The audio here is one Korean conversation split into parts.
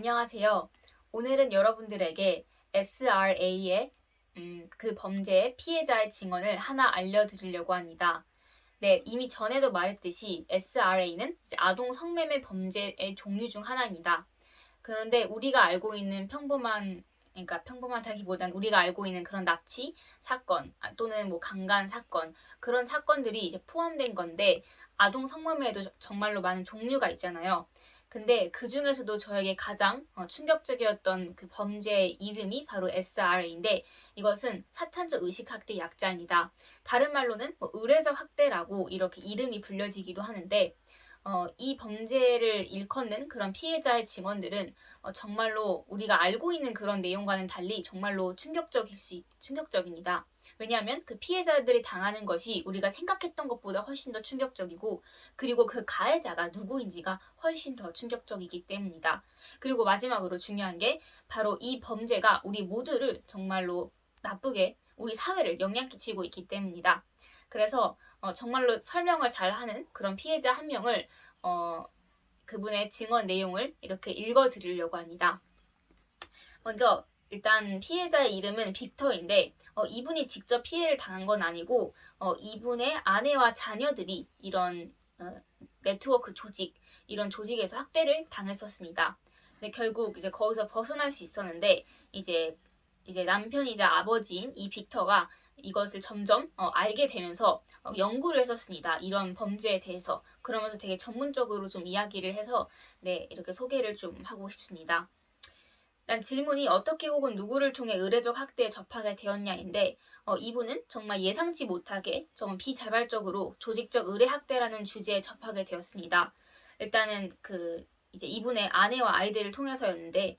안녕하세요. 오늘은 여러분들에게 SRA의 그 범죄의 피해자의 증언을 하나 알려드리려고 합니다. 네, 이미 전에도 말했듯이 SRA는 아동 성매매 범죄의 종류 중 하나입니다. 그런데 우리가 알고 있는 그러니까 평범하다기보단 우리가 알고 있는 그런 납치 사건 또는 뭐 강간 사건 그런 사건들이 이제 포함된 건데 아동 성매매에도 정말로 많은 종류가 있잖아요. 근데 그 중에서도 저에게 가장 충격적이었던 그 범죄의 이름이 바로 SRA인데 이것은 사탄적 의식학대 약자입니다. 다른 말로는 뭐 의례적 학대라고 이렇게 이름이 불려지기도 하는데 이 범죄를 일컫는 그런 피해자의 증언들은 정말로 우리가 알고 있는 그런 내용과는 달리 정말로 충격적입니다. 왜냐하면 그 피해자들이 당하는 것이 우리가 생각했던 것보다 훨씬 더 충격적이고 그리고 그 가해자가 누구인지가 훨씬 더 충격적이기 때문이다. 그리고 마지막으로 중요한 게 바로 이 범죄가 우리 모두를 정말로 나쁘게 우리 사회를 영향 끼치고 있기 때문이다. 그래서 정말로 설명을 잘하는 그런 피해자 한 명을 그분의 증언 내용을 이렇게 읽어드리려고 합니다. 먼저 일단 피해자의 이름은 빅터인데 이분이 직접 피해를 당한 건 아니고 이분의 아내와 자녀들이 이런 네트워크 조직 이런 조직에서 학대를 당했었습니다. 근데 결국 이제 거기서 벗어날 수 있었는데 이제 남편이자 아버지인 이 빅터가 이것을 점점 알게 되면서 연구를 했었습니다. 이런 범죄에 대해서. 그러면서 되게 전문적으로 좀 이야기를 해서 네, 이렇게 소개를 좀 하고 싶습니다. 일단 질문이 어떻게 혹은 누구를 통해 의례적 학대에 접하게 되었냐인데 이분은 정말 예상치 못하게 정말 비자발적으로 조직적 의례 학대라는 주제에 접하게 되었습니다. 일단은 이제 이분의 아내와 아이들을 통해서였는데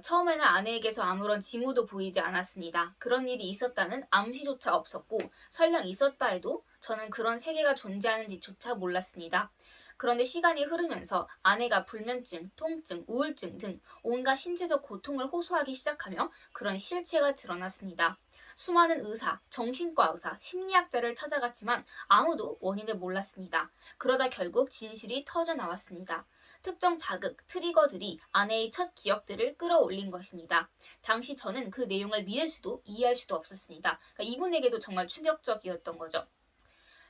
처음에는 아내에게서 아무런 징후도 보이지 않았습니다. 그런 일이 있었다는 암시조차 없었고 설령 있었다 해도 저는 그런 세계가 존재하는지조차 몰랐습니다. 그런데 시간이 흐르면서 아내가 불면증, 통증, 우울증 등 온갖 신체적 고통을 호소하기 시작하며 그런 실체가 드러났습니다. 수많은 의사, 정신과 의사, 심리학자를 찾아갔지만 아무도 원인을 몰랐습니다. 그러다 결국 진실이 터져 나왔습니다. 특정 자극, 트리거들이 아내의 첫 기억들을 끌어올린 것입니다. 당시 저는 그 내용을 믿을 수도 이해할 수도 없었습니다. 그러니까 이분에게도 정말 충격적이었던 거죠.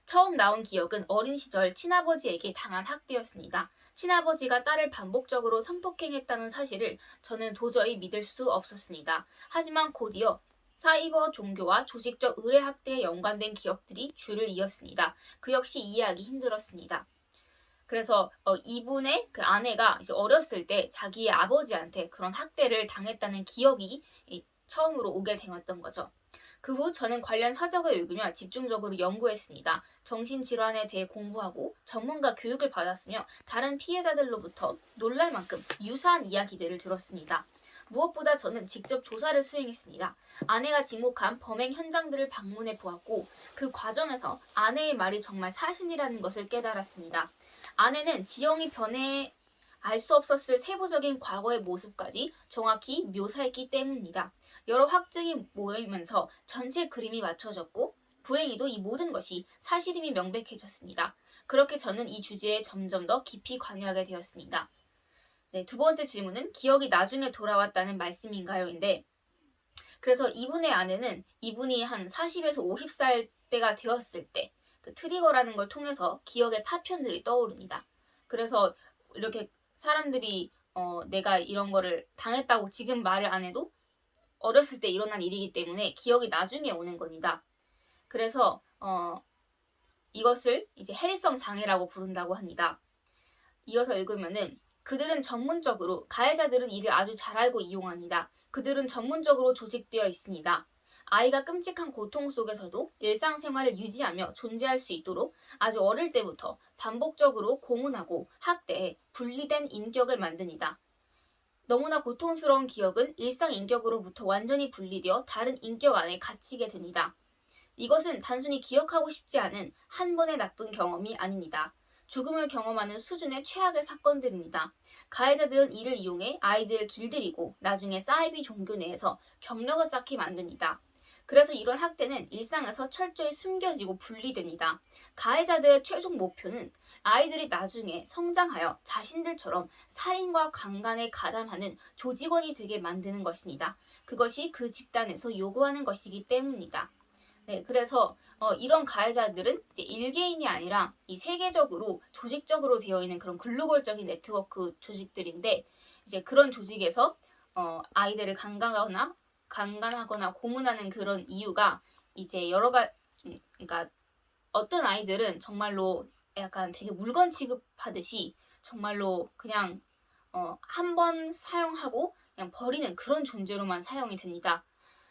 처음 나온 기억은 어린 시절 친아버지에게 당한 학대였습니다. 친아버지가 딸을 반복적으로 성폭행했다는 사실을 저는 도저히 믿을 수 없었습니다. 하지만 곧이어 사이버 종교와 조직적 의례 학대에 연관된 기억들이 줄을 이었습니다. 그 역시 이해하기 힘들었습니다. 그래서 이분의 그 아내가 이제 어렸을 때 자기의 아버지한테 그런 학대를 당했다는 기억이 처음으로 오게 되었던 거죠. 그 후 저는 관련 서적을 읽으며 집중적으로 연구했습니다. 정신질환에 대해 공부하고 전문가 교육을 받았으며 다른 피해자들로부터 놀랄 만큼 유사한 이야기들을 들었습니다. 무엇보다 저는 직접 조사를 수행했습니다. 아내가 지목한 범행 현장들을 방문해 보았고 그 과정에서 아내의 말이 정말 사실이라는 것을 깨달았습니다. 아내는 지형이 변해 알 수 없었을 세부적인 과거의 모습까지 정확히 묘사했기 때문입니다. 여러 확증이 모이면서 전체 그림이 맞춰졌고 불행히도 이 모든 것이 사실임이 명백해졌습니다. 그렇게 저는 이 주제에 점점 더 깊이 관여하게 되었습니다. 네, 두 번째 질문은 기억이 나중에 돌아왔다는 말씀인가요?인데 그래서 이분의 아내는 이분이 한 40에서 50살 때가 되었을 때 그 트리거라는 걸 통해서 기억의 파편들이 떠오릅니다. 그래서 이렇게 사람들이 내가 이런 거를 당했다고 지금 말을 안 해도 어렸을 때 일어난 일이기 때문에 기억이 나중에 오는 겁니다. 그래서 이것을 이제 해리성 장애라고 부른다고 합니다. 이어서 읽으면은 그들은 전문적으로 가해자들은 이를 아주 잘 알고 이용합니다. 그들은 전문적으로 조직되어 있습니다. 아이가 끔찍한 고통 속에서도 일상생활을 유지하며 존재할 수 있도록 아주 어릴 때부터 반복적으로 고문하고 학대해 분리된 인격을 만듭니다. 너무나 고통스러운 기억은 일상 인격으로부터 완전히 분리되어 다른 인격 안에 갇히게 됩니다. 이것은 단순히 기억하고 싶지 않은 한 번의 나쁜 경험이 아닙니다. 죽음을 경험하는 수준의 최악의 사건들입니다. 가해자들은 이를 이용해 아이들을 길들이고 나중에 사이비 종교 내에서 경력을 쌓게 만듭니다. 그래서 이런 학대는 일상에서 철저히 숨겨지고 분리됩니다. 가해자들의 최종 목표는 아이들이 나중에 성장하여 자신들처럼 살인과 강간에 가담하는 조직원이 되게 만드는 것입니다. 그것이 그 집단에서 요구하는 것이기 때문입니다. 네, 그래서 이런 가해자들은 이제 일개인이 아니라 이 세계적으로 조직적으로 되어 있는 그런 글로벌적인 네트워크 조직들인데 이제 그런 조직에서 아이들을 강간하거나 고문하는 그런 이유가 이제 여러 가지 그러니까 어떤 아이들은 정말로 약간 되게 물건 취급하듯이 정말로 그냥 한 번 사용하고 그냥 버리는 그런 존재로만 사용이 됩니다.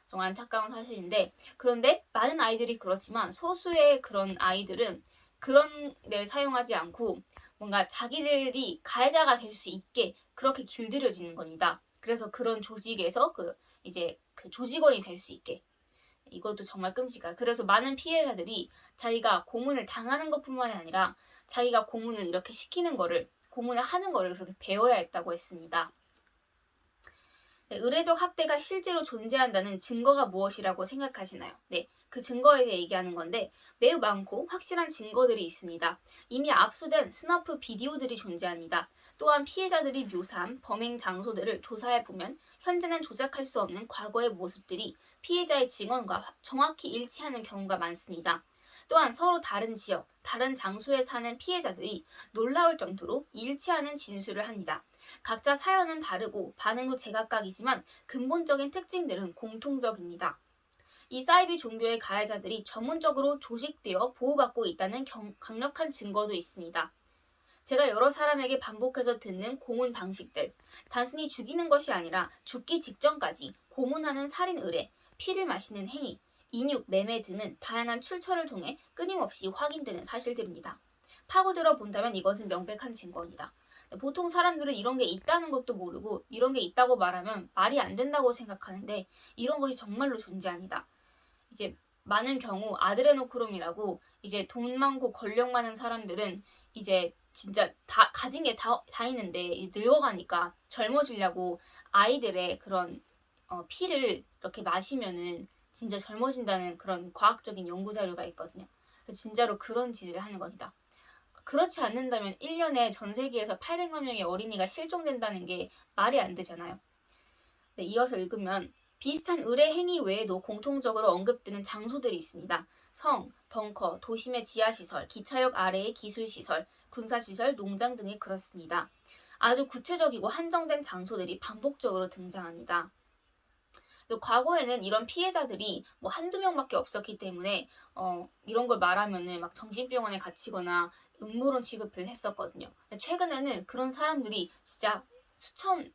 정말 안타까운 사실인데 그런데 많은 아이들이 그렇지만 소수의 그런 아이들은 그런 데 사용하지 않고 뭔가 자기들이 가해자가 될 수 있게 그렇게 길들여지는 겁니다. 그래서 그런 조직에서 이제 그 조직원이 될 수 있게 이것도 정말 끔찍해요. 그래서 많은 피해자들이 자기가 고문을 당하는 것뿐만이 아니라 자기가 고문을 이렇게 고문을 하는 거를 그렇게 배워야 했다고 했습니다. 네, 의례적 학대가 실제로 존재한다는 증거가 무엇이라고 생각하시나요? 네, 그 증거에 대해 얘기하는 건데 매우 많고 확실한 증거들이 있습니다. 이미 압수된 스너프 비디오들이 존재합니다. 또한 피해자들이 묘사한 범행 장소들을 조사해보면 현재는 조작할 수 없는 과거의 모습들이 피해자의 증언과 정확히 일치하는 경우가 많습니다. 또한 서로 다른 지역, 다른 장소에 사는 피해자들이 놀라울 정도로 일치하는 진술을 합니다. 각자 사연은 다르고 반응도 제각각이지만 근본적인 특징들은 공통적입니다. 이 사이비 종교의 가해자들이 전문적으로 조직되어 보호받고 있다는 강력한 증거도 있습니다. 제가 여러 사람에게 반복해서 듣는 고문 방식들, 단순히 죽이는 것이 아니라 죽기 직전까지 고문하는 살인 의뢰, 피를 마시는 행위, 인육, 매매 등은 다양한 출처를 통해 끊임없이 확인되는 사실들입니다. 파고들어 본다면 이것은 명백한 증거입니다. 보통 사람들은 이런 게 있다는 것도 모르고 이런 게 있다고 말하면 말이 안 된다고 생각하는데 이런 것이 정말로 존재합니다. 이제 많은 경우 아드레노크롬이라고 이제 돈 많고 권력 많은 사람들은 이제 진짜 다 가진 게 다 있는데 늙어가니까 젊어지려고 아이들의 그런 피를 이렇게 마시면은 진짜 젊어진다는 그런 과학적인 연구 자료가 있거든요. 진짜로 그런 짓을 하는 겁니다. 그렇지 않는다면 1년에 전 세계에서 800만 명의 어린이가 실종된다는 게 말이 안 되잖아요. 네, 이어서 읽으면 비슷한 의뢰 행위 외에도 공통적으로 언급되는 장소들이 있습니다. 성, 벙커, 도심의 지하시설, 기차역 아래의 기술시설, 군사시설, 농장 등이 그렇습니다. 아주 구체적이고 한정된 장소들이 반복적으로 등장합니다. 또 과거에는 이런 피해자들이 뭐 한두 명밖에 없었기 때문에 이런 걸 말하면은 막 정신병원에 갇히거나 음모론 취급을 했었거든요. 근데 최근에는 그런 사람들이 진짜 수천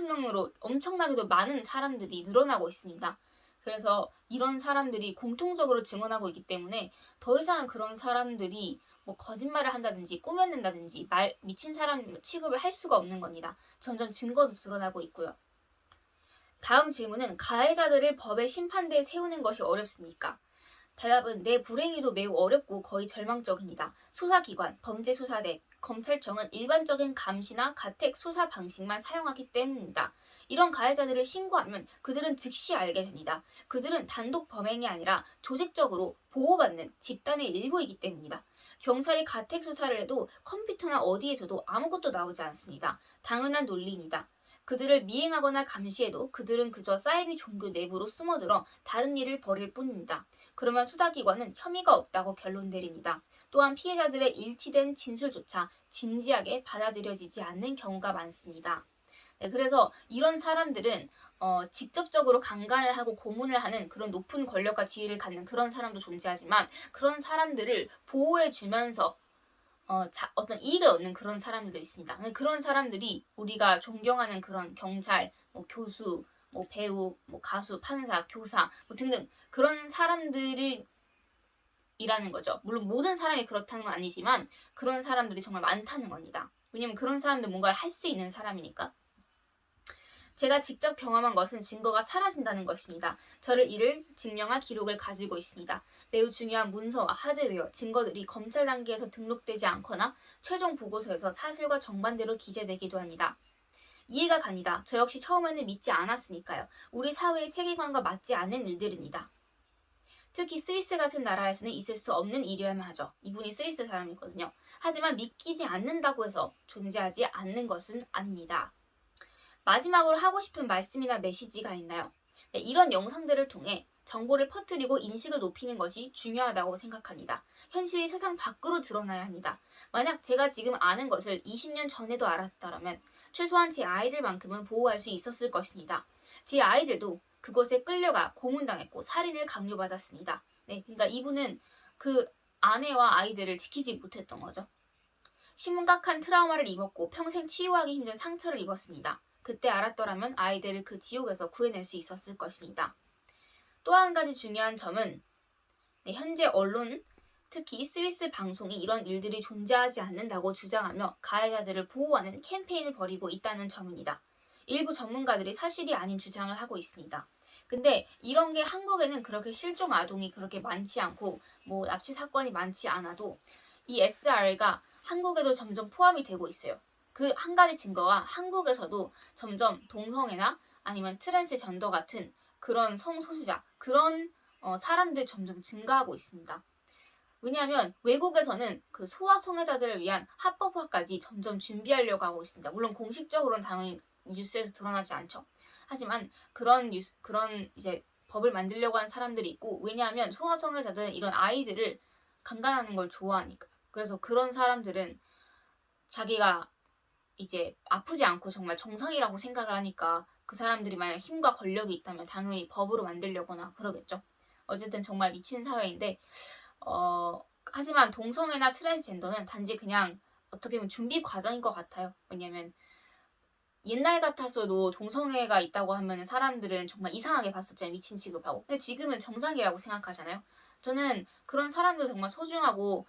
명으로 엄청나게도 많은 사람들이 늘어나고 있습니다. 그래서 이런 사람들이 공통적으로 증언하고 있기 때문에 더 이상 그런 사람들이 뭐 거짓말을 한다든지 꾸며낸다든지 미친 사람 취급을 할 수가 없는 겁니다. 점점 증거도 드러나고 있고요. 다음 질문은 가해자들을 법의 심판대에 세우는 것이 어렵습니까? 대답은 네, 불행히도 매우 어렵고 거의 절망적입니다. 수사기관, 범죄수사대, 검찰청은 일반적인 감시나 가택 수사 방식만 사용하기 때문입니다. 이런 가해자들을 신고하면 그들은 즉시 알게 됩니다. 그들은 단독 범행이 아니라 조직적으로 보호받는 집단의 일부이기 때문입니다. 경찰이 가택 수사를 해도 컴퓨터나 어디에서도 아무것도 나오지 않습니다. 당연한 논리입니다. 그들을 미행하거나 감시해도 그들은 그저 사이비 종교 내부로 숨어들어 다른 일을 벌일 뿐입니다. 그러면 수사기관은 혐의가 없다고 결론 내립니다. 또한 피해자들의 일치된 진술조차 진지하게 받아들여지지 않는 경우가 많습니다. 네, 그래서 이런 사람들은 직접적으로 강간을 하고 고문을 하는 그런 높은 권력과 지위를 갖는 그런 사람도 존재하지만 그런 사람들을 보호해주면서 어떤 이익을 얻는 그런 사람들도 있습니다. 그런 사람들이 우리가 존경하는 그런 경찰, 뭐 교수, 뭐 배우, 뭐 가수, 판사, 교사 뭐 등등 그런 사람들이라는 거죠. 물론 모든 사람이 그렇다는 건 아니지만 그런 사람들이 정말 많다는 겁니다. 왜냐면 그런 사람들 뭔가를 할 수 있는 사람이니까. 제가 직접 경험한 것은 증거가 사라진다는 것입니다. 저를 이를 증명할 기록을 가지고 있습니다. 매우 중요한 문서와 하드웨어, 증거들이 검찰 단계에서 등록되지 않거나 최종 보고서에서 사실과 정반대로 기재되기도 합니다. 이해가 갑니다. 저 역시 처음에는 믿지 않았으니까요. 우리 사회의 세계관과 맞지 않는 일들입니다. 특히 스위스 같은 나라에서는 있을 수 없는 일이어야만 하죠. 이분이 스위스 사람이거든요. 하지만 믿기지 않는다고 해서 존재하지 않는 것은 아닙니다. 마지막으로 하고 싶은 말씀이나 메시지가 있나요? 네, 이런 영상들을 통해 정보를 퍼뜨리고 인식을 높이는 것이 중요하다고 생각합니다. 현실이 세상 밖으로 드러나야 합니다. 만약 제가 지금 아는 것을 20년 전에도 알았다면 최소한 제 아이들만큼은 보호할 수 있었을 것입니다. 제 아이들도 그것에 끌려가 고문당했고 살인을 강요받았습니다. 네, 그러니까 이분은 그 아내와 아이들을 지키지 못했던 거죠. 심각한 트라우마를 입었고 평생 치유하기 힘든 상처를 입었습니다. 그때 알았더라면 아이들을 그 지옥에서 구해낼 수 있었을 것입니다. 또 한 가지 중요한 점은 현재 언론, 특히 스위스 방송이 이런 일들이 존재하지 않는다고 주장하며 가해자들을 보호하는 캠페인을 벌이고 있다는 점입니다. 일부 전문가들이 사실이 아닌 주장을 하고 있습니다. 근데 이런 게 한국에는 그렇게 실종 아동이 그렇게 많지 않고 뭐 납치 사건이 많지 않아도 이 SR가 한국에도 점점 포함이 되고 있어요. 그 한 가지 증거가 한국에서도 점점 동성애나 아니면 트랜스젠더 같은 그런 성소수자, 그런 사람들 점점 증가하고 있습니다. 왜냐하면 외국에서는 그 소아성애자들을 위한 합법화까지 점점 준비하려고 하고 있습니다. 물론 공식적으로는 당연히 뉴스에서 드러나지 않죠. 하지만 그런 이제 법을 만들려고 하는 사람들이 있고, 왜냐하면 소아성애자들은 이런 아이들을 강간하는 걸 좋아하니까. 그래서 그런 사람들은 자기가 이제 아프지 않고 정말 정상이라고 생각을 하니까 그 사람들이 만약 힘과 권력이 있다면 당연히 법으로 만들려거나 그러겠죠. 어쨌든 정말 미친 사회인데 하지만 동성애나 트랜스젠더는 단지 그냥 어떻게 보면 준비 과정인 것 같아요. 왜냐면 옛날 같았어도 동성애가 있다고 하면 사람들은 정말 이상하게 봤었잖아요. 미친 취급하고. 근데 지금은 정상이라고 생각하잖아요. 저는 그런 사람도 정말 소중하고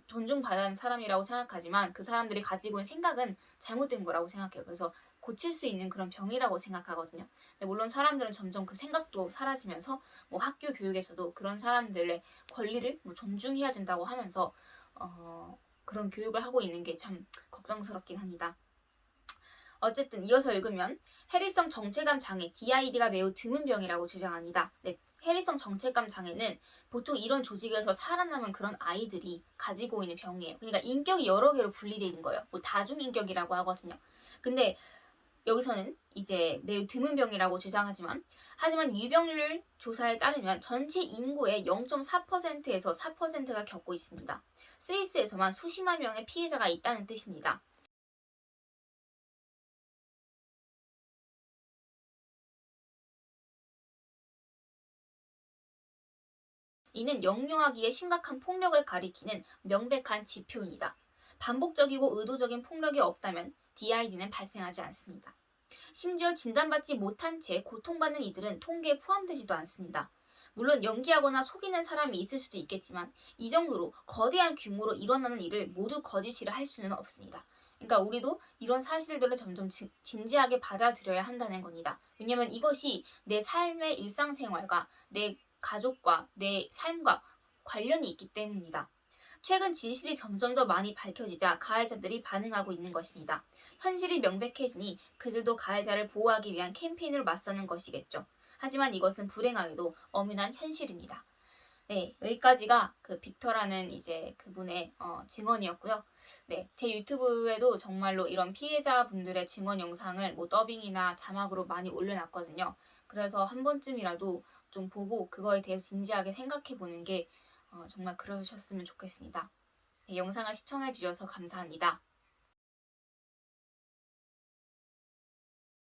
존중받는 사람이라고 생각하지만 그 사람들이 가지고 있는 생각은 잘못된 거라고 생각해요. 그래서 고칠 수 있는 그런 병이라고 생각하거든요. 근데 물론 사람들은 점점 그 생각도 사라지면서 뭐 학교 교육에서도 그런 사람들의 권리를 뭐 존중해야 된다고 하면서 그런 교육을 하고 있는 게 참 걱정스럽긴 합니다. 어쨌든 이어서 읽으면 해리성 정체감 장애 DID가 매우 드문 병이라고 주장합니다. 네, 해리성 정체감 장애는 보통 이런 조직에서 살아남은 그런 아이들이 가지고 있는 병이에요. 그러니까 인격이 여러 개로 분리되어 있는 거예요. 뭐 다중인격이라고 하거든요. 근데 여기서는 이제 매우 드문 병이라고 주장하지만 하지만 유병률 조사에 따르면 전체 인구의 0.4%에서 4%가 겪고 있습니다. 스위스에서만 수십만 명의 피해자가 있다는 뜻입니다. 이는 영유아기의 심각한 폭력을 가리키는 명백한 지표입니다. 반복적이고 의도적인 폭력이 없다면 DID는 발생하지 않습니다. 심지어 진단받지 못한 채 고통받는 이들은 통계에 포함되지도 않습니다. 물론 연기하거나 속이는 사람이 있을 수도 있겠지만 이 정도로 거대한 규모로 일어나는 일을 모두 거짓이라 할 수는 없습니다. 그러니까 우리도 이런 사실들을 점점 진지하게 받아들여야 한다는 겁니다. 왜냐하면 이것이 내 삶의 일상생활과 내 가족과 내 삶과 관련이 있기 때문입니다. 최근 진실이 점점 더 많이 밝혀지자 가해자들이 반응하고 있는 것입니다. 현실이 명백해지니 그들도 가해자를 보호하기 위한 캠페인으로 맞서는 것이겠죠. 하지만 이것은 불행하게도 엄연한 현실입니다. 네, 여기까지가 그 빅터라는 이제 그분의 증언이었고요. 네, 제 유튜브에도 정말로 이런 피해자분들의 증언 영상을 뭐 더빙이나 자막으로 많이 올려놨거든요. 그래서 한 번쯤이라도 좀 보고 그거에 대해서 진지하게 생각해 보는 게 정말 그러셨으면 좋겠습니다. 네, 영상을 시청해 주셔서 감사합니다.